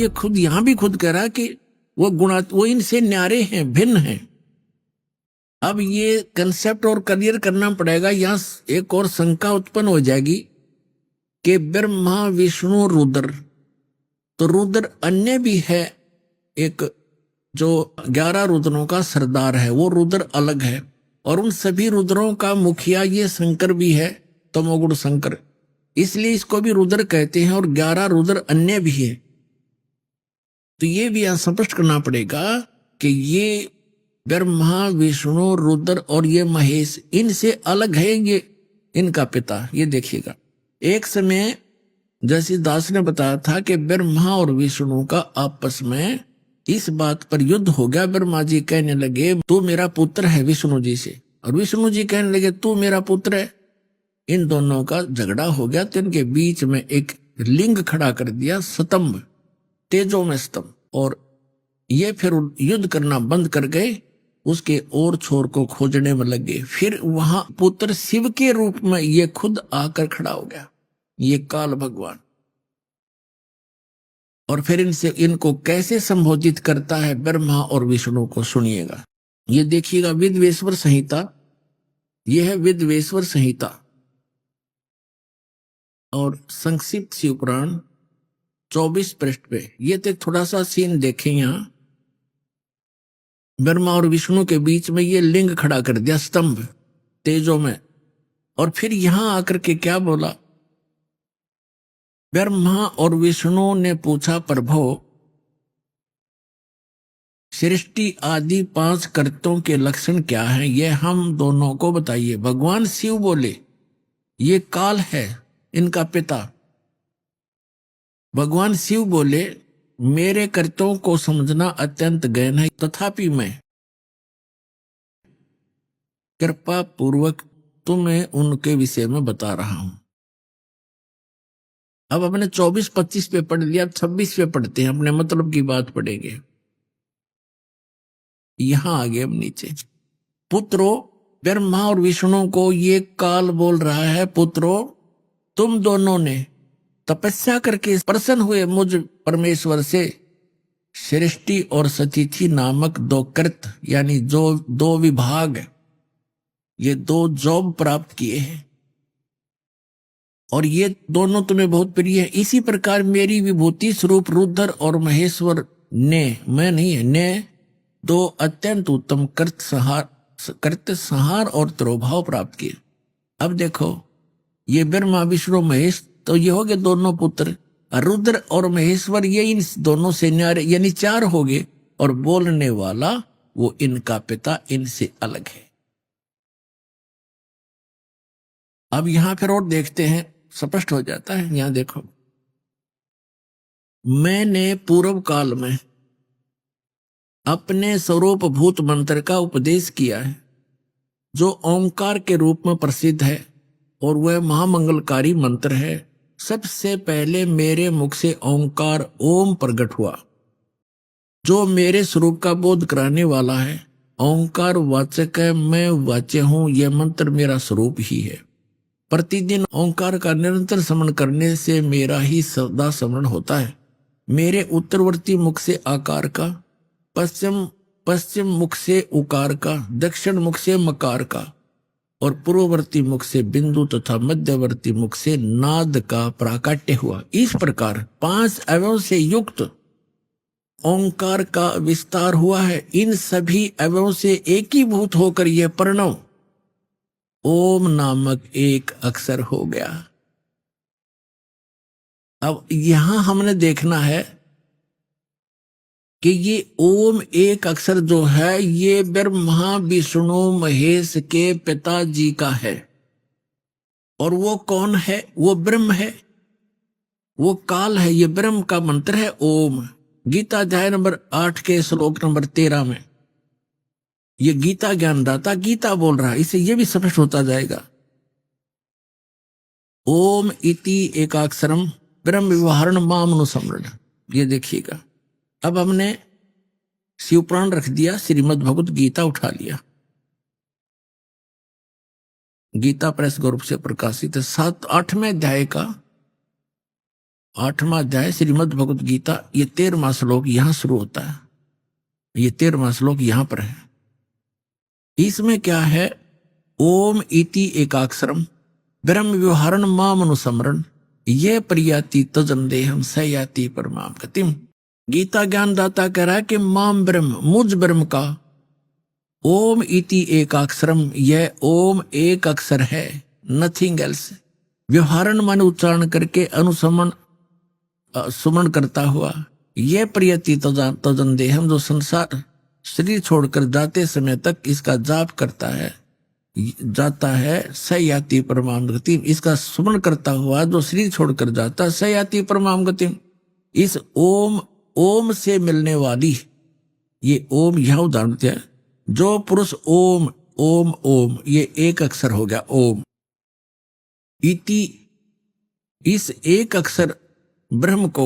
ये खुद यहां भी खुद कह रहा है कि वो इनसे न्यारे हैं, भिन्न हैं। अब ये कंसेप्ट और क्लियर करना पड़ेगा। यहां एक और शंका उत्पन्न हो जाएगी कि ब्रह्मा विष्णु रुद्र, तो रुद्र अन्य भी है, एक जो 11 रुद्रों का सरदार है, वो रुद्र अलग है, और उन सभी रुद्रों का मुखिया ये शंकर भी है, तमोगुण शंकर, इसलिए इसको भी रुद्र कहते हैं, और 11 रुद्र अन्य भी है। तो ये भी यहां स्पष्ट करना पड़ेगा कि ये ब्रह्मा विष्णु रुद्र और ये महेश इनसे अलग है, ये इनका पिता। ये देखिएगा, एक समय जैसे दास ने बताया था कि ब्रह्मा और विष्णु का आपस में इस बात पर युद्ध हो गया। ब्रह्मा जी कहने लगे तू मेरा पुत्र है विष्णु जी से, और विष्णु जी कहने लगे तू मेरा पुत्र है। इन दोनों का झगड़ा हो गया, तो इनके बीच में एक लिंग खड़ा कर दिया, स्तंभ, तेजो में स्तंभ, और ये फिर युद्ध करना बंद कर गए, उसके और छोर को खोजने में लगे। फिर वहां पुत्र शिव के रूप में ये खुद आकर खड़ा हो गया, ये काल भगवान। और फिर इनको कैसे संबोधित करता है ब्रह्मा और विष्णु को, सुनिएगा। ये देखिएगा, विद्वेश्वर संहिता, यह है विद्वेश्वर संहिता और संक्षिप्त शिव पुराण 24 पृष्ठ पे। ये तो थोड़ा सा सीन देखें, यहां ब्रह्मा और विष्णु के बीच में ये लिंग खड़ा कर दिया, स्तंभ तेजो में। और फिर यहां आकर के क्या बोला, ब्रह्मा और विष्णु ने पूछा प्रभो सृष्टि आदि 5 कर्तों के लक्षण क्या हैं, ये हम दोनों को बताइए। भगवान शिव बोले ये काल है इनका पिता। भगवान शिव बोले मेरे कर्तों को समझना अत्यंत गहन है, तथापि मैं कृपा पूर्वक तुम्हें उनके विषय में बता रहा हूं। अब अपने 24-25 पे पढ़ लिया, अब 26 पे पढ़ते हैं, अपने मतलब की बात पढ़ेंगे। यहां आगे अब नीचे, पुत्रो, ब्रह्मा और विष्णु को ये काल बोल रहा है, पुत्रो तुम दोनों ने तपस्या करके प्रसन्न हुए मुझ परमेश्वर से सृष्टि और सतिथि नामक 2 कृत, यानी जो 2 विभाग, ये 2 जॉब प्राप्त किए हैं, और ये दोनों तुम्हें बहुत प्रिय है। इसी प्रकार मेरी विभूति स्वरूप रुद्र और महेश्वर ने, मैं नहीं है, ने 2 अत्यंत उत्तम कृत संहार और तिरोभाव प्राप्त किए। अब देखो, ये ब्रह्मा विष्णु महेश, तो ये हो गए दोनों पुत्र। रुद्र और महेश्वर ये इन दोनों से न्यारे, यानी 4 हो गए, और बोलने वाला वो इनका पिता इनसे अलग है। अब यहां फिर और देखते हैं, स्पष्ट हो जाता है। यहां देखो, मैंने पूर्व काल में अपने स्वरूप भूत मंत्र का उपदेश किया है, जो ओंकार के रूप में प्रसिद्ध है, और वह महामंगलकारी मंत्र है। सबसे पहले मेरे मुख से ओंकार ओम प्रकट हुआ, जो मेरे स्वरूप का बोध कराने वाला है। ओंकार वाचक है, मैं वाच्य हूं, यह मंत्र मेरा स्वरूप ही है। प्रतिदिन ओंकार का निरंतर स्मरण करने से मेरा ही सदा स्मरण होता है। मेरे उत्तरवर्ती मुख से आकार का, पश्चिम मुख से उकार का, दक्षिण मुख से मकार का, और पूर्ववर्ती मुख से बिंदु तथा मध्यवर्ती मुख से नाद का प्राकट्य हुआ। इस प्रकार 5 अवयव से युक्त ओंकार का विस्तार हुआ है। इन सभी अवयवों से एकीभूत होकर यह प्रणव ओम नामक एक अक्षर हो गया। अब यहां हमने देखना है कि ये ओम एक अक्षर जो है, ये ब्रह्मा विष्णु महेश के पिताजी का है। और वो कौन है? वो ब्रह्म है, वो काल है। ये ब्रह्म का मंत्र है ओम। गीता अध्याय नंबर 8 के श्लोक नंबर 13 में ये गीता ज्ञानदाता गीता बोल रहा है, इसे ये भी स्पष्ट होता जाएगा। ओम इति एकाक्षरम ब्रह्म व्यवहारण मामनुसमरण। ये देखिएगा, अब हमने शिवपुराण रख दिया, श्रीमद् भगवत गीता उठा लिया। गीता प्रेस ग्रुप से प्रकाशित है 8वें अध्याय का 8वां अध्याय श्रीमद् भगवत गीता, ये 13वां श्लोक यहां शुरू होता है। ये 13वां श्लोक यहां पर है। इसमें क्या है? ओम इति एकाक्षरम ब्रह्म व्यवहारण माम अनुसमरण ये प्रियाति तजन देहम स याति परमाम गतिम। गीता ज्ञान दाता कह रहा है कि माम ब्रह्म, मुझ ब्रह्म का, ओम इति एकाक्षरम, यह ओम एक अक्षर है, नथिंग एल्स। व्यवहारण मान उच्चारण करके अनुसमन सुमन करता हुआ, यह प्रियति तजन देहम, जो संसार शरीर छोड़कर जाते समय तक इसका जाप करता है, जाता है, सयाति परमाम गतिम, इसका सुमन करता हुआ जो शरीर छोड़कर जाता है, सयाति परमाम गतिम। इस ओम से मिलने वाली, ये ओम यह उदाहरण है, जो पुरुष ओम ओम ओम, ये एक अक्षर हो गया ओम इति, इस एक अक्षर ब्रह्म को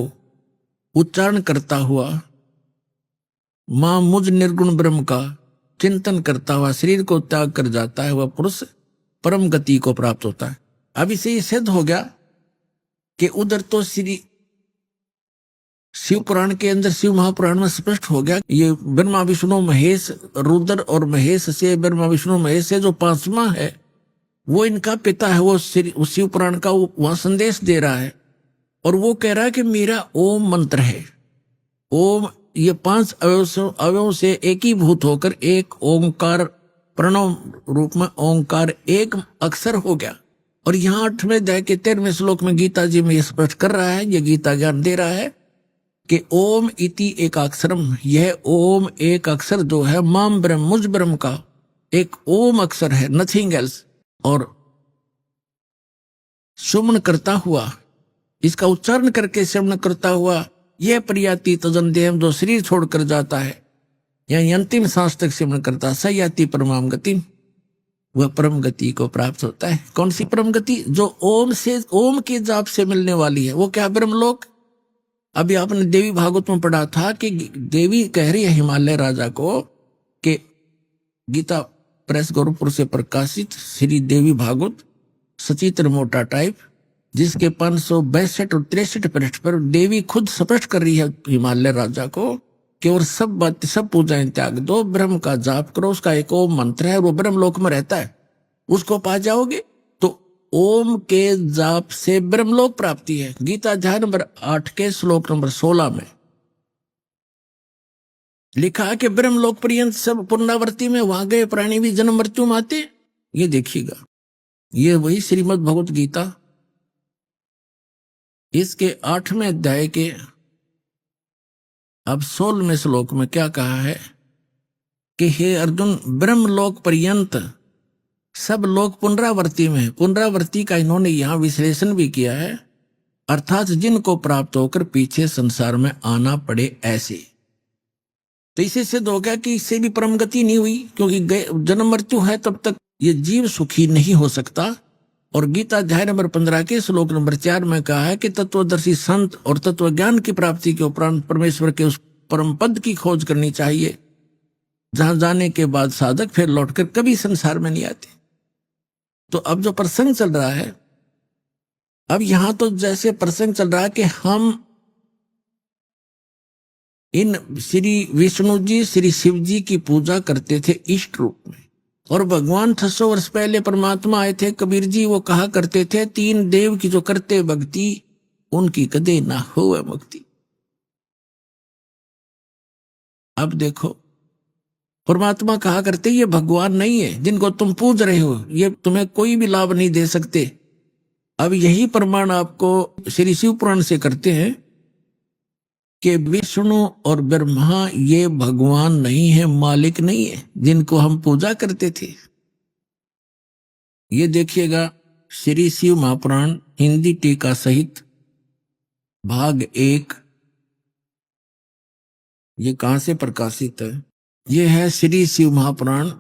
उच्चारण करता हुआ मां मुझ निर्गुण ब्रह्म का चिंतन करता हुआ शरीर को त्याग कर जाता है, वह पुरुष परम गति को प्राप्त होता है। अब इसे ये सिद्ध हो गया कि उधर तो श्री शिव पुराण के अंदर, शिव महापुराण में स्पष्ट हो गया, ये ब्रह्मा विष्णु महेश, रुद्र और महेश से, ब्रह्मा विष्णु महेश से जो 5वां है वो इनका पिता है, वो शिव पुराण का वहां संदेश दे रहा है। और वो कह रहा है कि मेरा ओम मंत्र है। ओम ये 5 अवयवों से एकीभूत होकर एक ओंकार, प्रणव रूप में ओंकार एक अक्षर हो गया। और यहाँ 8वें अध्याय के 13वें श्लोक में गीता जी में ये स्पष्ट कर रहा है, ये गीता ज्ञान दे रहा है कि ओम इति एकाक्षरम, यह ओम एक अक्षर जो है, माम ब्रह्म, मुझ ब्रह्म का एक ओम अक्षर है, नथिंग एल्स। और सुमन करता हुआ, इसका उच्चारण करके श्रवण करता हुआ, यह प्रियाति तजन देहम, जो शरीर छोड़कर जाता है, यानी अंतिम सांस तक श्रवण करता, सयाति परमाम गति, वह परम गति को प्राप्त होता है। कौन सी परम गति? जो ओम से, ओम के जाप से मिलने वाली है। वो क्या? ब्रह्मलोक। अभी आपने देवी भागवत में पढ़ा था कि देवी कह रही है हिमालय राजा को कि गीता प्रेस गोरखपुर से प्रकाशित श्री देवी भागवत सचित्र मोटा टाइप, जिसके 562 और 63 पृष्ठ पर देवी खुद स्पष्ट कर रही है हिमालय राजा को कि और सब बात, सब पूजाएं त्याग दो, ब्रह्म का जाप करो, उसका एक ओम मंत्र है, वो ब्रह्मलोक में रहता है, उसको पा जाओगे। तो ओम के जाप से ब्रह्मलोक प्राप्ति है। गीता अध्याय नंबर 8 के श्लोक नंबर 16 में लिखा है कि ब्रह्मलोक पर्यंत सब पुनरावृत्ति में, वहां गए प्राणी भी जन्म मृत्यु में आते। ये देखिएगा, ये वही श्रीमद् भगवत गीता, इसके 8वें अध्याय के अब 16वें श्लोक में क्या कहा है कि हे अर्जुन, ब्रह्मलोक पर्यंत सब लोग पुनरावृत्ति में, पुनरावृत्ति का इन्होंने यहां विश्लेषण भी किया है, अर्थात जिनको प्राप्त होकर पीछे संसार में आना पड़े ऐसे। तो इसे सिद्ध हो गया कि इससे भी परम गति नहीं हुई, क्योंकि जन्म मृत्यु है तब तक ये जीव सुखी नहीं हो सकता। और गीता अध्याय नंबर 15 के श्लोक नंबर 4 में कहा है कि तत्वदर्शी संत और तत्व ज्ञान की प्राप्ति के उपरांत परमेश्वर के उस परम पद की खोज करनी चाहिए, जहां जाने के बाद साधक फिर लौटकर कभी संसार में नहीं आते। तो अब जो प्रसंग चल रहा है, अब यहां तो जैसे प्रसंग चल रहा है कि हम इन श्री विष्णु जी, श्री शिव जी की पूजा करते थे इष्ट रूप में, और भगवान 600 वर्ष पहले परमात्मा आए थे। कबीर जी वो कहा करते थे, 3 देव की जो करते भक्ति, उनकी कदे ना हो मुक्ति। अब देखो, परमात्मा कहा करते ये भगवान नहीं है जिनको तुम पूज रहे हो, ये तुम्हें कोई भी लाभ नहीं दे सकते। अब यही प्रमाण आपको श्री शिव पुराण से करते हैं कि विष्णु और ब्रह्मा ये भगवान नहीं है, मालिक नहीं है जिनको हम पूजा करते थे। ये देखिएगा, श्री शिव महापुराण हिंदी टीका सहित भाग 1, ये कहां से प्रकाशित है? ये है श्री शिव महापुराण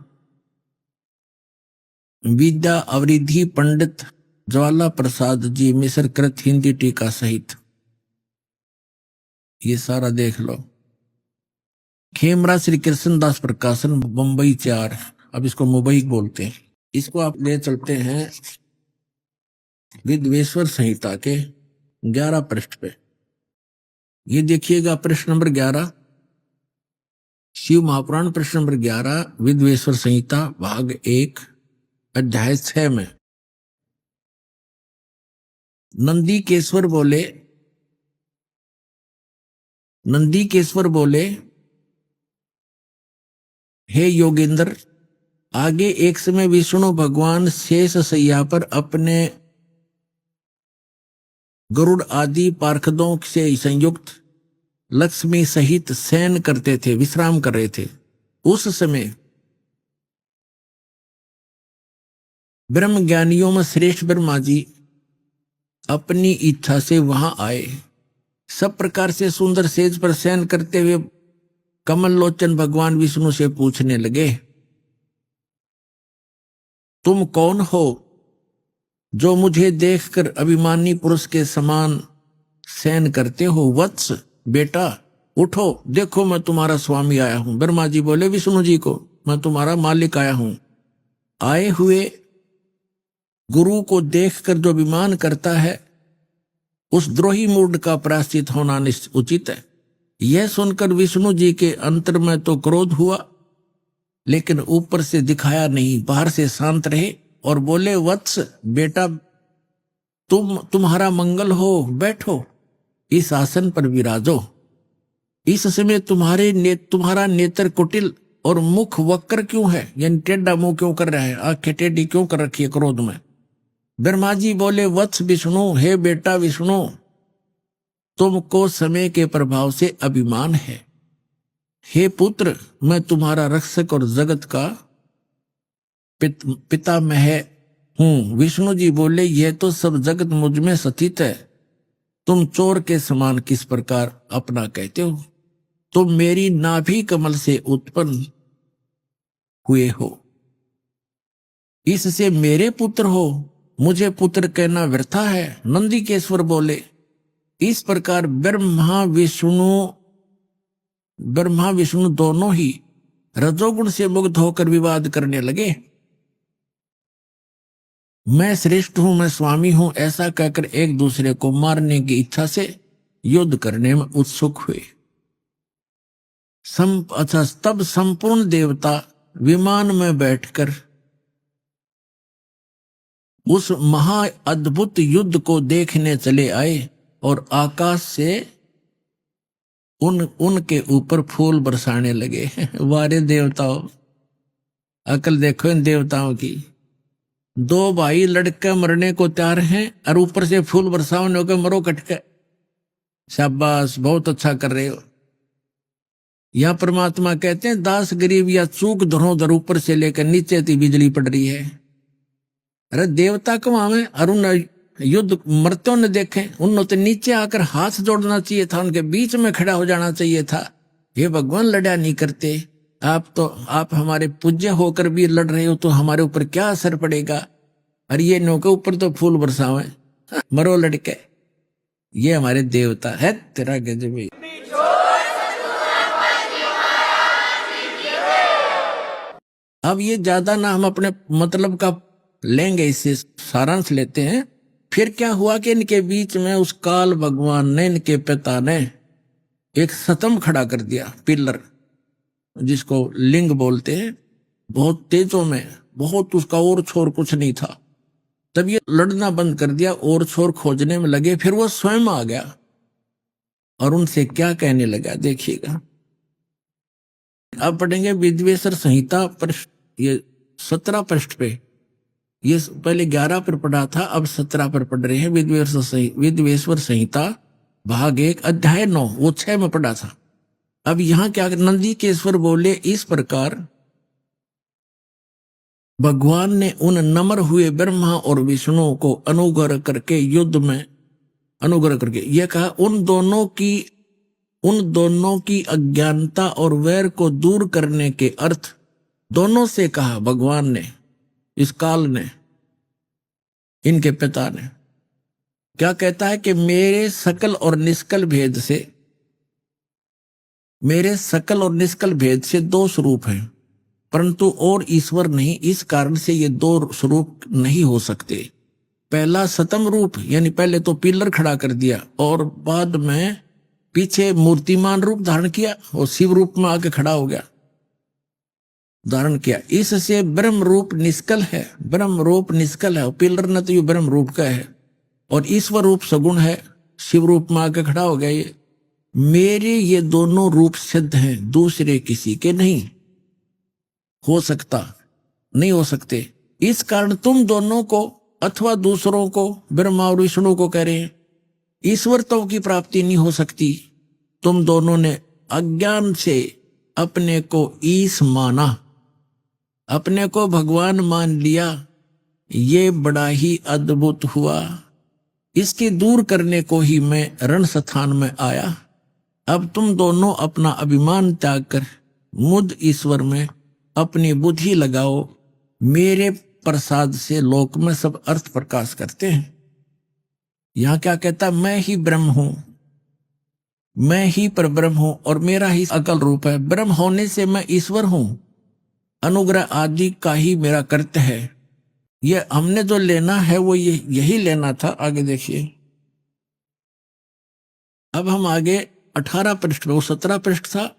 विद्या अवरिधि पंडित ज्वाला प्रसाद जी मिश्र कृत हिंदी टीका सहित। ये सारा देख लो। खेमरा श्री कृष्णदास प्रकाशन बंबई 4, अब इसको मुंबई बोलते हैं। इसको आप ले चलते हैं विद्वेश्वर संहिता के 11 पृष्ठ पे ये देखिएगा, प्रश्न नंबर 11, शिव महापुराण प्रश्न नंबर 11, विद्वेश्वर संहिता भाग 1 अध्याय 6 में नंदीकेश्वर बोले, हे योगेंद्र, आगे एक समय विष्णु भगवान शेष शैया पर अपने गरुड़ आदि पार्षदों से संयुक्त लक्ष्मी सहित शयन करते थे, विश्राम कर रहे थे। उस समय ब्रह्म ज्ञानियों में श्रेष्ठ ब्रह्मा जी अपनी इच्छा से वहां आए। सब प्रकार से सुंदर सेज पर शयन करते हुए कमल लोचन भगवान विष्णु से पूछने लगे, तुम कौन हो जो मुझे देखकर अभिमानी पुरुष के समान शयन करते हो? वत्स, बेटा उठो, देखो मैं तुम्हारा स्वामी आया हूं। ब्रह्मा जी बोले विष्णु जी को, मैं तुम्हारा मालिक आया हूं। आए हुए गुरु को देखकर जो अभिमान करता है उस द्रोही मूड का प्रायश्चित होना उचित है। यह सुनकर विष्णु जी के अंतर में तो क्रोध हुआ, लेकिन ऊपर से दिखाया नहीं, बाहर से शांत रहे और बोले, वत्स बेटा, तुम्हारा मंगल हो, बैठो, इस आसन पर विराजो। इस समय तुम्हारा नेत्र कुटिल और मुख वक्र क्यों है, यानी टेढ़ा मुंह क्यों कर रहा है, आंखें टेढ़ी क्यों कर रखी है क्रोध में? ब्रह्मा जी बोले, वत्स विष्णु, हे बेटा विष्णु, तुमको समय के प्रभाव से अभिमान है। हे पुत्र, मैं तुम्हारा रक्षक और जगत का पितामह हूं। विष्णु जी बोले, यह तो सब जगत मुझ में स्थित है, तुम चोर के समान किस प्रकार अपना कहते हो? तुम मेरी नाभि कमल से उत्पन्न हुए हो, इससे मेरे पुत्र हो, मुझे पुत्र कहना व्यर्थ है। नंदीकेश्वर बोले, इस प्रकार ब्रह्मा विष्णु दोनों ही रजोगुण से मुक्त होकर विवाद करने लगे। मैं श्रेष्ठ हूं, मैं स्वामी हूं, ऐसा कहकर एक दूसरे को मारने की इच्छा से युद्ध करने में उत्सुक हुए। तब संपूर्ण देवता विमान में बैठकर उस महा अद्भुत युद्ध को देखने चले आए और आकाश से उनके ऊपर फूल बरसाने लगे। वारे देवताओं, अकल देखो इन देवताओं की। दो भाई लड़के मरने को तैयार हैं और ऊपर से फूल बरसाने को, मरो कटके, शाबाश, बहुत अच्छा कर रहे हो। यह परमात्मा कहते हैं, दास गरीब या चूक धरोधर ऊपर से लेकर नीचे तक बिजली पड़ रही है। अरे देवता कहाँ में? अरुण युद्ध मरते न देखे, उन्होंने तो नीचे आकर हाथ जोड़ना चाहिए था, उनके बीच में खड़ा हो जाना चाहिए था। ये भगवान लड़ा नहीं करते। आप हमारे पूज्य होकर भी लड़ रहे हो तो हमारे ऊपर क्या असर पड़ेगा? अरे ये नौ के ऊपर तो फूल बरसावे, मरो लड़के। ये हमारे देवता है। तेरा गजब। अब ये ज्यादा ना हम अपने मतलब का लेंगे, इससे सारांश लेते हैं। फिर क्या हुआ कि इनके बीच में उस काल भगवान ने, इनके पिता ने एक सतम खड़ा कर दिया, पिलर, जिसको लिंग बोलते हैं। बहुत तेजों में, बहुत उसका और छोर कुछ नहीं था। तब ये लड़ना बंद कर दिया और छोर खोजने में लगे। फिर वो स्वयं आ गया और उनसे क्या कहने लगा, देखिएगा। अब पढ़ेंगे विद्वेश्वर संहिता पृष्ठ, ये 17 पृष्ठ पे। ये पहले 11 पर पढ़ा था, अब 17 पर पढ़ रहे हैं। विद्वेश्वर संहिता भाग 1 अध्याय 9, वो 6 में पढ़ा था। अब यहां क्या, नंदीकेश्वर बोले, इस प्रकार भगवान ने उन नम्र हुए ब्रह्मा और विष्णु को अनुग्रह करके युद्ध में अनुग्रह करके यह कहा, उन दोनों की अज्ञानता और वैर को दूर करने के अर्थ दोनों से कहा भगवान ने। इस काल ने, इनके पिता ने क्या कहता है कि मेरे सकल और निष्कल भेद से दो स्वरूप हैं, परंतु और ईश्वर नहीं। इस कारण से ये दो स्वरूप नहीं हो सकते। पहला सतम रूप, यानी पहले तो पिलर खड़ा कर दिया और बाद में पीछे मूर्तिमान रूप धारण किया और शिव रूप में आके खड़ा हो गया, धारण किया। इससे ब्रह्म रूप निष्कल है, ब्रह्म रूप निष्कल है, पिलर न तो ये ब्रह्म रूप का है और ईश्वर रूप सगुण है, शिव रूप में आके खड़ा हो गया। ये मेरे ये दोनों रूप सिद्ध हैं, दूसरे किसी के नहीं हो सकता, नहीं हो सकते। इस कारण तुम दोनों को अथवा दूसरों को, ब्रह्मा और विष्णु को कह रहे हैं, ईश्वरत्व की प्राप्ति नहीं हो सकती। तुम दोनों ने अज्ञान से अपने को ईश माना, अपने को भगवान मान लिया, ये बड़ा ही अद्भुत हुआ। इसकी दूर करने को ही मैं रण स्थान में आया। अब तुम दोनों अपना अभिमान त्याग कर मुझ ईश्वर में अपनी बुद्धि लगाओ। मेरे प्रसाद से लोक में सब अर्थ प्रकाश करते हैं। यहां क्या कहता, मैं ही ब्रह्म हूं, मैं ही परब्रह्म हूं और मेरा ही अकल रूप है। ब्रह्म होने से मैं ईश्वर हूं, अनुग्रह आदि का ही मेरा कर्तव्य है। ये हमने जो लेना है वो यही लेना था। आगे देखिए, अब हम आगे 18 पृष्ठ में, वो 17 पृष्ठ था।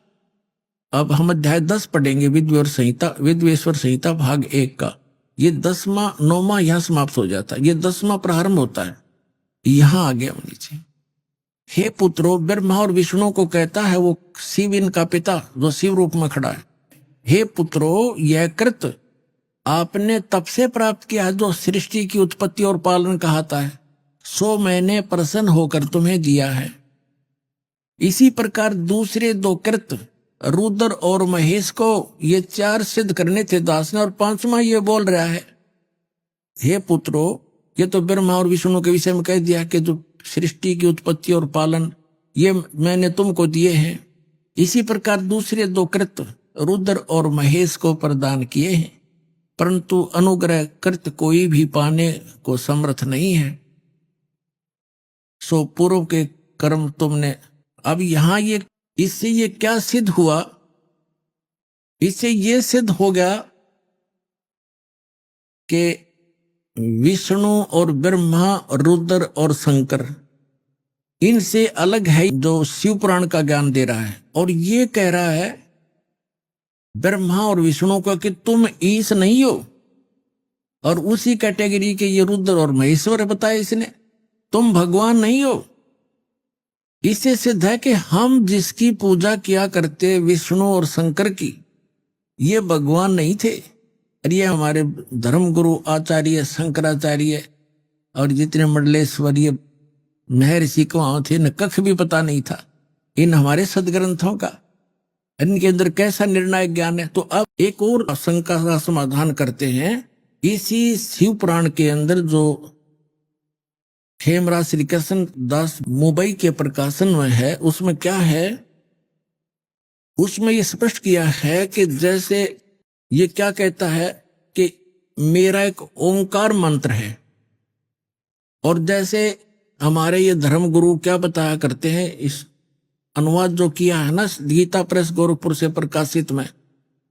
अब हम अध्याय 10 पढ़ेंगे, विद्वेश्वर संहिता भाग 1 का। ये 10वां 9वां यहां समाप्त हो जाता है, ये 10वां प्रारंभ होता है। यहां आ गया नीचे, हे पुत्रो, ब्रह्मा और विष्णु को कहता है वो शिव इनका पिता जो शिव रूप में खड़ा है। हे पुत्रो, यह कृत आपने तब से प्राप्त किया जो सृष्टि की उत्पत्ति और पालन कहता है, सो मैंने प्रसन्न होकर तुम्हें दिया है। इसी प्रकार दूसरे 2 कृत रुद्र और महेश को ये 4 सिद्ध करने थे दास ने, और 5वां ये बोल रहा है, हे पुत्रो, ये तो ब्रह्मा और विष्णु के विषय में कह दिया कि जो सृष्टि की उत्पत्ति और पालन ये मैंने तुमको दिए हैं। इसी प्रकार दूसरे 2 कृत रुद्र और महेश को प्रदान किए हैं, परंतु अनुग्रह कृत कोई भी पाने को समर्थ नहीं है। सो पूर्व के कर्म तुमने। अब यहां ये इससे ये क्या सिद्ध हुआ, इससे ये सिद्ध हो गया कि विष्णु और ब्रह्मा, रुद्र और शंकर इनसे अलग है जो शिव पुराण का ज्ञान दे रहा है। और ये कह रहा है ब्रह्मा और विष्णु को कि तुम ईश नहीं हो, और उसी कैटेगरी के ये रुद्र और महेश्वर बताए इसने, तुम भगवान नहीं हो। इससे सिद्ध है कि हम जिसकी पूजा किया करते विष्णु और शंकर की, ये भगवान नहीं थे। और ये हमारे धर्मगुरु आचार्य शंकराचार्य और जितने मंडलेश्वरीय महर्षि को थे न, कख भी पता नहीं था इन हमारे सदग्रंथों का, इनके अंदर कैसा निर्णायक ज्ञान है। तो अब एक और शंका का समाधान करते हैं। इसी शिव पुराण के अंदर जो खेमराज श्री कृष्ण दास मुंबई के प्रकाशन में है, उसमें क्या है, उसमें ये स्पष्ट किया है कि जैसे ये क्या कहता है कि मेरा एक ओंकार मंत्र है, और जैसे हमारे ये धर्म गुरु क्या बताया करते हैं, इस अनुवाद जो किया है ना गीता प्रेस गोरखपुर से प्रकाशित में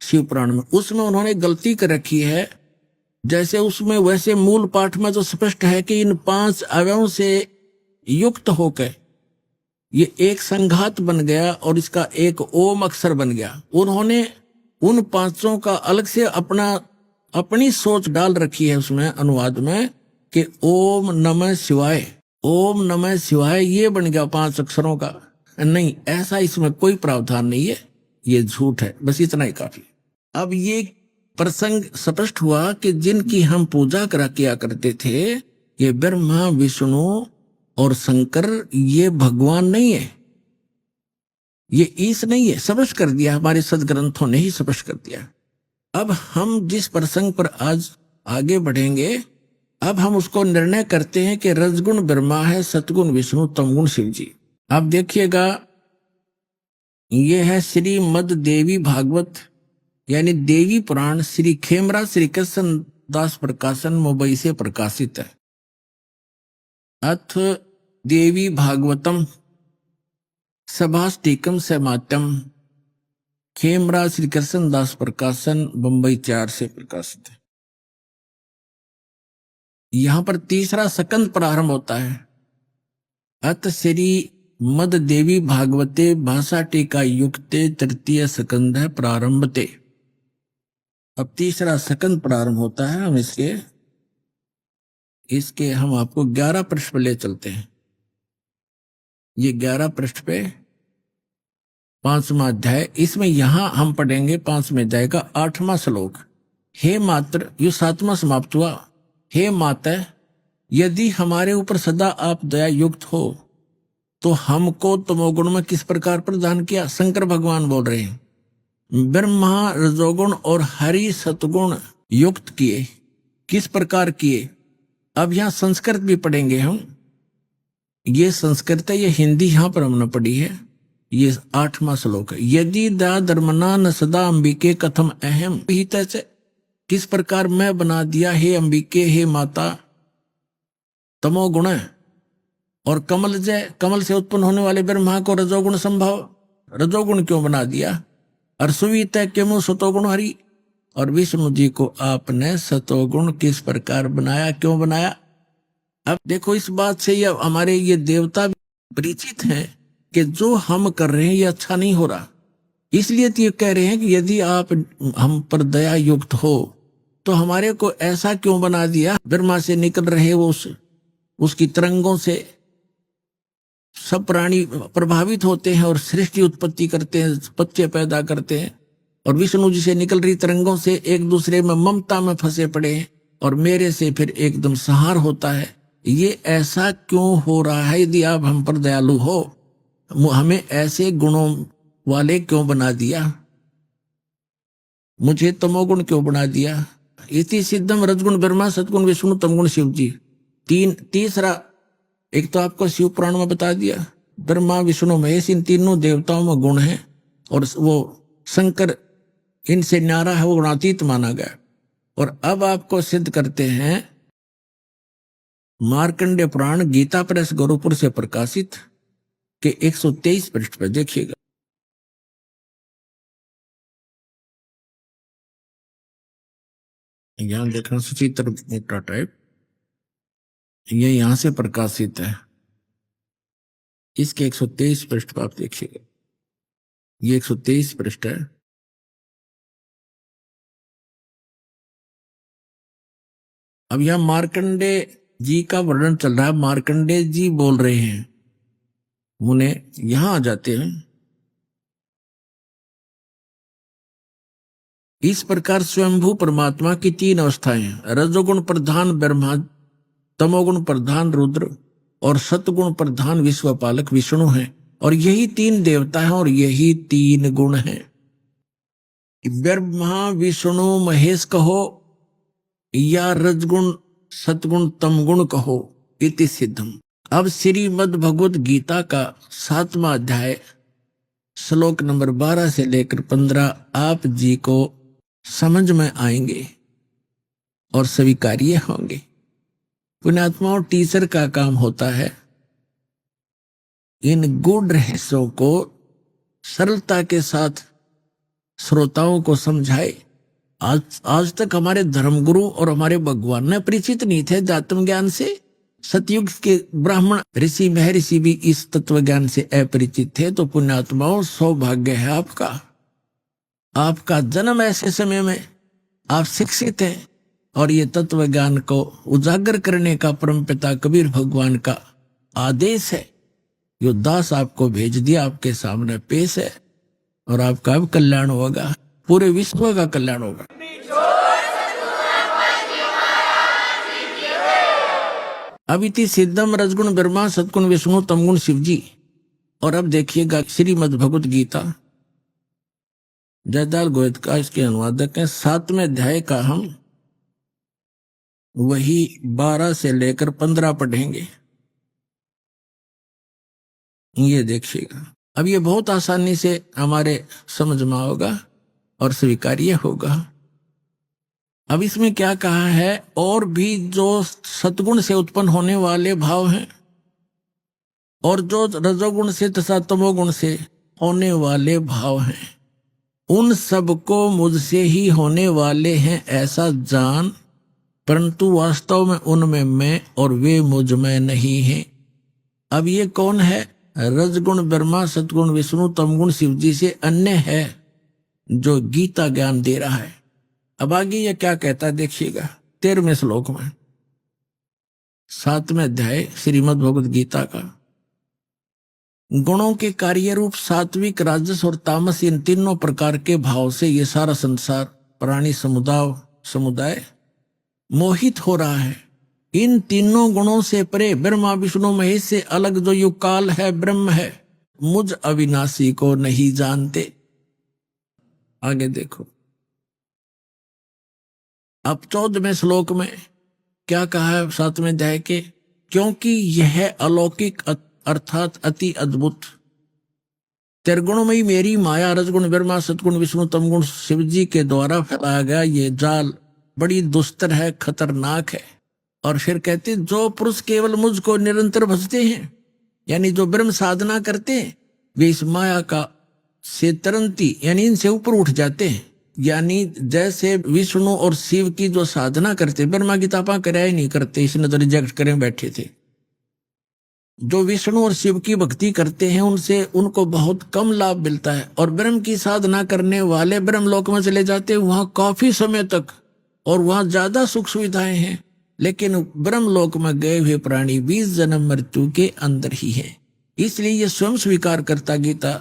शिव पुराण में, उसमें उन्होंने गलती कर रखी है। जैसे उसमें वैसे मूल पाठ में तो स्पष्ट है कि इन 5 अवयवों से युक्त होकर ये एक संघात बन गया और इसका एक ओम अक्षर बन गया। उन्होंने उन 5 का अलग से अपनी सोच डाल रखी है उसमें अनुवाद में कि ओम नमः शिवाय, ओम नमः शिवाय ये बन गया 5 अक्षरों का। नहीं, ऐसा इसमें कोई प्रावधान नहीं है, ये झूठ है। बस इतना ही काफी। अब ये प्रसंग स्पष्ट हुआ कि जिनकी हम पूजा किया करते थे, ये ब्रह्मा विष्णु और शंकर, ये भगवान नहीं है, ये ईश नहीं है। स्पष्ट कर दिया, हमारे सदग्रंथों ने ही स्पष्ट कर दिया। अब हम जिस प्रसंग पर आज आगे बढ़ेंगे, अब हम उसको निर्णय करते हैं कि रजगुण ब्रह्मा है, सतगुण विष्णु, तमगुण शिव जी। अब देखिएगा, यह है श्रीमद देवी भागवत यानी देवी पुराण, श्री खेमराज श्री कृष्ण दास प्रकाशन मुंबई से प्रकाशित है। अथ देवी भागवतम सभाष्टिकम समात्यम, खेमराज श्री कृष्ण दास प्रकाशन मुंबई 4 से प्रकाशित है। यहां पर तीसरा सकंद प्रारंभ होता है। अत श्री मद देवी भागवते भाषा टीका युक्ते तृतीय सकंद है प्रारंभते। अब तीसरा सकंद प्रारंभ होता है। हम इसके हम आपको 11 पृष्ठ पे ले चलते हैं। ये 11 पृष्ठ पे 5वां अध्याय, इसमें यहां हम पढ़ेंगे 5वें अध्याय का 8वां श्लोक। हे मात्र, ये 7वां समाप्त हुआ। हे माता, यदि हमारे ऊपर सदा आप दया युक्त हो तो हमको तमोगुण में किस प्रकार प्रदान किया। शंकर भगवान बोल रहे हैं, ब्रह्मा रजोगुण और हरि सतगुण युक्त किए। किस प्रकार किए। अब यहां संस्कृत भी पढ़ेंगे हम। ये संस्कृत है, ये हिंदी यहां पर हमने पढ़ी है। ये 8वां श्लोक है। यदि दा धर्मना न सदा अंबिके कथम अहम हित से, किस प्रकार मैं बना दिया हे अंबिके, हे माता तमोगुण और कमल जय, कमल से उत्पन्न होने वाले ब्रह्मा को रजोगुण संभव, रजोगुण क्यों बना दिया। और सुवित केमु सतोगुण हरि, और विष्णु जी को आपने सतोगुण किस प्रकार बनाया, क्यों बनाया। अब देखो, इस बात से ये हमारे ये देवता परिचित हैं कि जो हम कर रहे हैं ये अच्छा नहीं हो रहा। इसलिए तो ये कह रहे हैं कि यदि आप हम पर दया युक्त हो तो हमारे को ऐसा क्यों बना दिया। ब्रह्मा से निकल रहे वो उसकी तरंगों से सब प्राणी प्रभावित होते हैं और सृष्टि उत्पत्ति करते हैं, बच्चे पैदा करते हैं। और विष्णु जी से निकल रही तरंगों से एक दूसरे में ममता में फंसे पड़े हैं और मेरे से फिर एकदम संहार होता है। ये ऐसा क्यों हो रहा है। यदि आप हम पर दयालु हो, हमें ऐसे गुणों वाले क्यों बना दिया, मुझे तमोगुण क्यों बना दिया। इति सिद्धम रजगुण ब्रह्मा सतगुण विष्णु तमगुण शिव जी। तीसरा, एक तो आपको शिव पुराण में बता दिया, ब्रह्मा विष्णु महेश इन तीनों देवताओं में गुण है और वो शंकर इनसे न्यारा है, वो गुणातीत माना गया। और अब आपको सिद्ध करते हैं मार्कंडेय पुराण गीता प्रेस गोरखपुर से प्रकाशित के 123 पृष्ठ पर देखिएगा। यहां देखना सुचित्र मोटा टाइप, ये यहां से प्रकाशित है। इसके 123 पृष्ठ पर आप देखिएगा। ये 123 पृष्ठ है। अब यह मार्कंडेय जी का वर्णन चल रहा है। मार्कंडेय जी बोल रहे हैं, मुने यहां आ जाते हैं। इस प्रकार स्वयंभू परमात्मा की 3 अवस्थाएं हैं। रजोगुण प्रधान ब्रह्मा, तमोगुण प्रधान रुद्र और सतगुण प्रधान विश्वपालक विष्णु हैं। और यही 3 देवता हैं और यही 3 गुण हैं। ब्रह्मा विष्णु महेश कहो या रजगुण सतगुण तमगुण कहो, इति सिद्धम। अब श्रीमद् भगवत गीता का 7वां अध्याय श्लोक नंबर 12 से लेकर 15 आप जी को समझ में आएंगे और स्वीकार्य होंगे। पुण्यात्माओं, टीचर का काम होता है इन गूढ़ रहस्यों को सरलता के साथ श्रोताओं को समझाए। आज तक हमारे धर्मगुरु और हमारे भगवान ने परिचित नहीं थे आत्म ज्ञान से। सतयुग के ब्राह्मण ऋषि महर्षि भी इस तत्व ज्ञान से अपरिचित थे। तो पुण्यात्माओं, सौभाग्य है आपका। आपका जन्म ऐसे समय में आप शिक्षित हैं और ये तत्व ज्ञान को उजागर करने का परमपिता कबीर भगवान का आदेश है। यो दास आपको भेज दिया, आपके सामने पेश है और आपका अब कल्याण होगा, पूरे विश्व का कल्याण होगा। अभिति सिद्धम रजगुण ब्रह्मा सतगुण विष्णु तमगुण शिव जी। और अब देखिएगा श्रीमद् भगवत गीता, जयदाल गोयत का इसके अनुवादक है। 7वें अध्याय का हम वही 12 से लेकर 15 पढ़ेंगे। ये देखिएगा। अब ये बहुत आसानी से हमारे समझ में होगा और स्वीकार्य होगा। अब इसमें क्या कहा है, और भी जो सतगुण से उत्पन्न होने वाले भाव हैं और जो रजोगुण से तथा तमोगुण से होने वाले भाव हैं, उन सब को मुझसे ही होने वाले हैं ऐसा जान परंतु वास्तव में उनमें मैं और वे मुझ में नहीं हैं। अब ये कौन है? रजगुण ब्रह्मा, सतगुण विष्णु, तमगुण शिव जी से अन्य है जो गीता ज्ञान दे रहा है। अब आगे ये क्या कहता है देखिएगा 13वें श्लोक में, 7वें अध्याय श्रीमद् भगवद गीता का। गुणों के कार्य रूप सात्विक, राजस और तामस, इन तीनों प्रकार के भाव से ये सारा संसार, प्राणी समुदाय मोहित हो रहा है। इन तीनों गुणों से परे ब्रह्मा विष्णु महेश से अलग जो युगकाल है, ब्रह्म है, मुझ अविनाशी को नहीं जानते। आगे देखो, अब 14वें श्लोक में क्या कहा है 7वें अध्याय के, क्योंकि यह अलौकिक अर्थात अति अद्भुत त्रिगुणमयी मेरी माया, रजगुण ब्रह्मा, सतगुण विष्णु, तमगुण शिव जी के द्वारा फैलाया गया ये जाल बड़ी दुस्तर है, खतरनाक है। और फिर कहते जो पुरुष केवल मुझको निरंतर भजते हैं, यानी जो ब्रह्म साधना करते हैं, वे इस माया का से तरंती यानी इनसे ऊपर उठ जाते हैं। यानी जैसे विष्णु और शिव की जो साधना करते, ब्रह्मा की तपा कराया नहीं करते, इसने तो रिजेक्ट करें बैठे थे। जो विष्णु और शिव की भक्ति करते हैं उनसे उनको बहुत कम लाभ मिलता है, और ब्रह्म की साधना करने वाले ब्रह्मलोक में चले जाते हैं, वहां काफी समय तक, और वहां ज्यादा सुख सुविधाएं हैं। लेकिन ब्रह्मलोक में गए हुए प्राणी 20 जन्म मृत्यु के अंदर ही है। इसलिए ये स्वयं स्वीकार करता गीता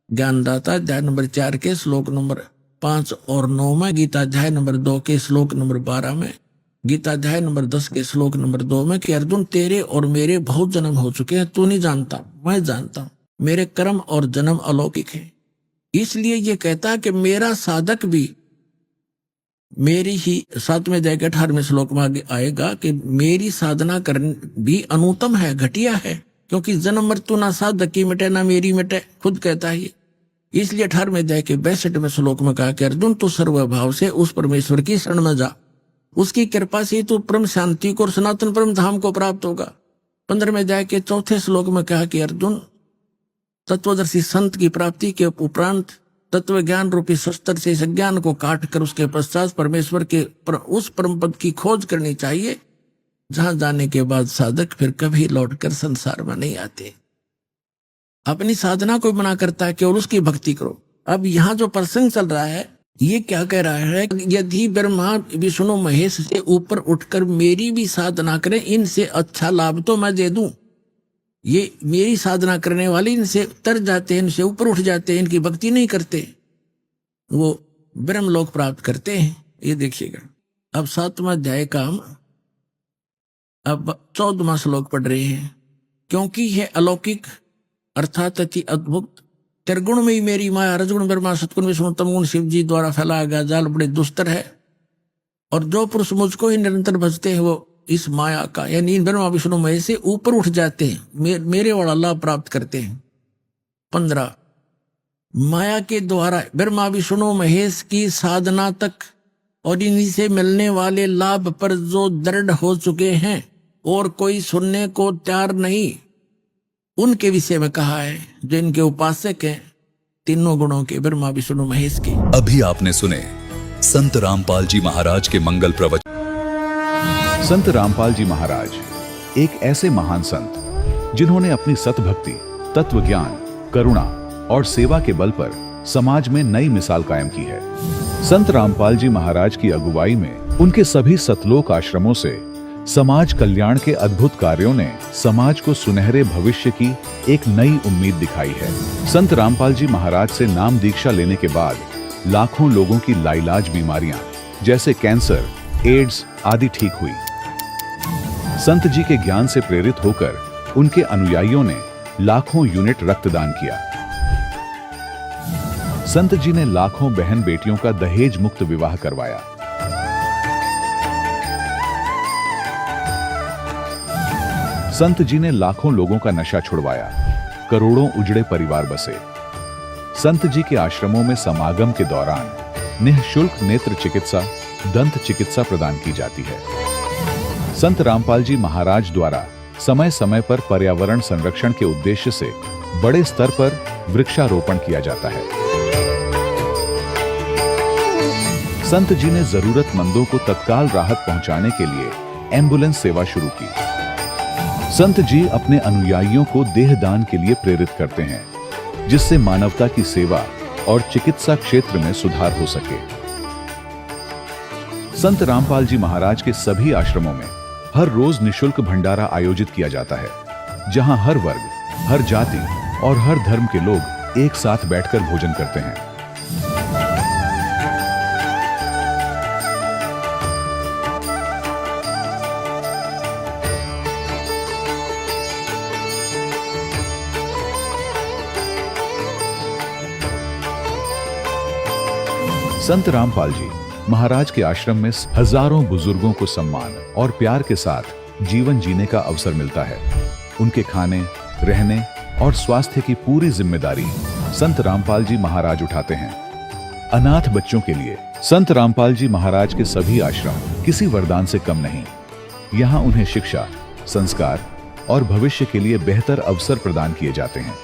ज्ञानदाता अध्याय नंबर 4 के श्लोक नंबर 5 और 9 में, गीता अध्याय नंबर 2 के श्लोक नंबर 12 में, गीता अध्याय नंबर 10 के श्लोक नंबर 2 में कि अर्जुन तेरे और मेरे बहुत जन्म हो चुके हैं, तू नहीं जानता, मैं जानता हूं, मेरे कर्म और जन्म अलौकिक है। इसलिए ये कहता है कि मेरा साधक भी मेरी ही 7वें अध्याय के 18वें श्लोक में आगे आएगा कि मेरी साधना करनी भी अनुत्तम है, घटिया है, क्योंकि जन्म मृत्यु ना साधक की मिटे ना मेरी मिटे, खुद कहता है। इसलिए 18वें अध्याय के 62वें श्लोक में कहा कि अर्जुन तू सर्वभाव से उस परमेश्वर की शरण में जा, उसकी कृपा से तू परम शांति को और सनातन परम धाम को प्राप्त होगा। 15वें अध्याय के 4थे श्लोक में कहा कि अर्जुन तत्वदर्शी संत की प्राप्ति के उपरांत तत्व ज्ञान रूपी शस्त्र से इस ज्ञान को काट कर उसके पश्चात परमेश्वर के उस परम पद की खोज करनी चाहिए, जहां जाने के बाद साधक फिर कभी लौटकर संसार में नहीं आते। अपनी साधना को मना करता है, केवल उसकी भक्ति करो। अब यहाँ जो प्रसंग चल रहा है ये क्या कह रहा है, यदि ब्रह्मा विष्णु महेश से ऊपर उठकर मेरी भी साधना करें, इनसे अच्छा लाभ तो मैं दे दूं। ये मेरी साधना करने वाले इनसे तर जाते हैं, इनसे ऊपर उठ जाते हैं, इनकी भक्ति नहीं करते, वो ब्रह्मलोक प्राप्त करते हैं। ये देखिएगा अब 7वां अध्याय का हम अब 14वां श्लोक पढ़ रहे हैं। क्योंकि यह अलौकिक अर्थात अति अद्भुत त्रिगुण में ही मेरी माया, रजगुण ब्रह्मा, सतगुण विष्णु, तमगुण शिव जी द्वारा फैलाया गया जाल बड़े दुस्तर है, और जो पुरुष मुझको ही निरंतर भजते हैं वो इस माया का यानी इन ब्रह्मा विष्णु महेश से ऊपर उठ जाते हैं, मेरे वाला लाभ प्राप्त करते हैं। 15 माया के द्वारा ब्रह्मा विष्णु महेश की साधना तक और इन्हीं से मिलने वाले लाभ पर जो दृढ़ हो चुके हैं और कोई सुनने को तैयार नहीं, उनके विषय में कहा है, जो इनके उपासक हैं तीनों गुणों के, ब्रह्मा विष्णु महेश के। अभी आपने सुने संत रामपाल जी महाराज के मंगल प्रवचन। संत रामपाल जी महाराज एक ऐसे महान संत जिन्होंने अपनी सतभक्ति, तत्व ज्ञान, करुणा और सेवा के बल पर समाज में नई मिसाल कायम की है। संत रामपाल जी महाराज की अगुवाई में उनके सभी सतलोक आश्रमों से समाज कल्याण के अद्भुत कार्यों ने समाज को सुनहरे भविष्य की एक नई उम्मीद दिखाई है। संत रामपाल जी महाराज से नाम दीक्षा लेने के बाद लाखों लोगों की लाइलाज बीमारियां जैसे कैंसर, एड्स आदि ठीक हुई। संत जी के ज्ञान से प्रेरित होकर उनके अनुयायियों ने लाखों यूनिट रक्तदान किया। संत जी ने लाखों बहन बेटियों का दहेज मुक्त विवाह करवाया। संत जी ने लाखों लोगों का नशा छुड़वाया, करोड़ों उजड़े परिवार बसे। संत जी के आश्रमों में समागम के दौरान निःशुल्क नेत्र चिकित्सा, दंत चिकित्सा प्रदान की जाती है। संत रामपाल जी महाराज द्वारा समय समय पर पर्यावरण संरक्षण के उद्देश्य से बड़े स्तर पर वृक्षारोपण किया जाता है। संत जी ने जरूरतमंदों को तत्काल राहत पहुंचाने के लिए एम्बुलेंस सेवा शुरू की। संत जी अपने अनुयायियों को देहदान के लिए प्रेरित करते हैं, जिससे मानवता की सेवा और चिकित्सा क्षेत्र में सुधार हो सके। संत रामपाल जी महाराज के सभी आश्रमों में हर रोज निशुल्क भंडारा आयोजित किया जाता है, जहां हर वर्ग, हर जाति और हर धर्म के लोग एक साथ बैठकर भोजन करते हैं। संत रामपाल जी महाराज के आश्रम में हजारों बुजुर्गों को सम्मान और प्यार के साथ जीवन जीने का अवसर मिलता है। उनके खाने, रहने और स्वास्थ्य की पूरी जिम्मेदारी संत रामपाल जी महाराज उठाते हैं। अनाथ बच्चों के लिए संत रामपाल जी महाराज के सभी आश्रम किसी वरदान से कम नहीं। यहाँ उन्हें शिक्षा, संस्कार और भविष्य के लिए बेहतर अवसर प्रदान किए जाते हैं।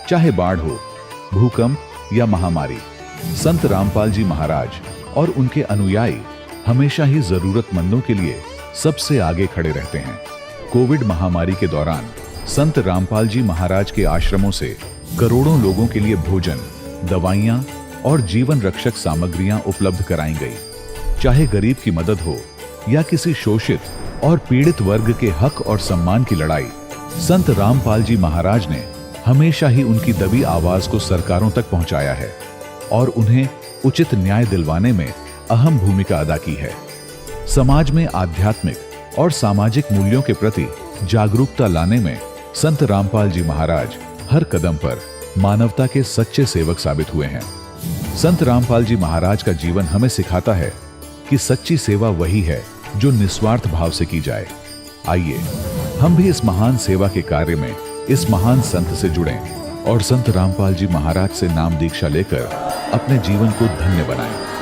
चाहे बाढ़ हो, भूकंप या महामारी, संत रामपाल जी महाराज और उनके अनुयायी हमेशा ही जरूरतमंदों के लिए सबसे आगे खड़े रहते हैं। कोविड महामारी के दौरान संत रामपाल जी महाराज के आश्रमों से करोड़ों लोगों के लिए भोजन, दवाइयां और जीवन रक्षक सामग्रियां उपलब्ध कराई गई। चाहे गरीब की मदद हो या किसी शोषित और पीड़ित वर्ग के हक और सम्मान की लड़ाई, संत रामपाल जी महाराज ने हमेशा ही उनकी दबी आवाज को सरकारों तक पहुंचाया है और उन्हें उचित न्याय दिलवाने में अहम भूमिका अदा की है। समाज में आध्यात्मिक और सामाजिक मूल्यों के प्रति जागरूकता लाने में संत रामपाल जी महाराज हर कदम पर मानवता के सच्चे सेवक साबित हुए हैं। संत रामपाल जी महाराज का जीवन हमें सिखाता है कि सच्ची सेवा वही है जो निस्वार्थ भाव से की जाए। आइए हम भी इस महान सेवा के कार्य में इस महान संत से जुड़ें और संत रामपाल जी महाराज से नाम दीक्षा लेकर अपने जीवन को धन्य बनाएं।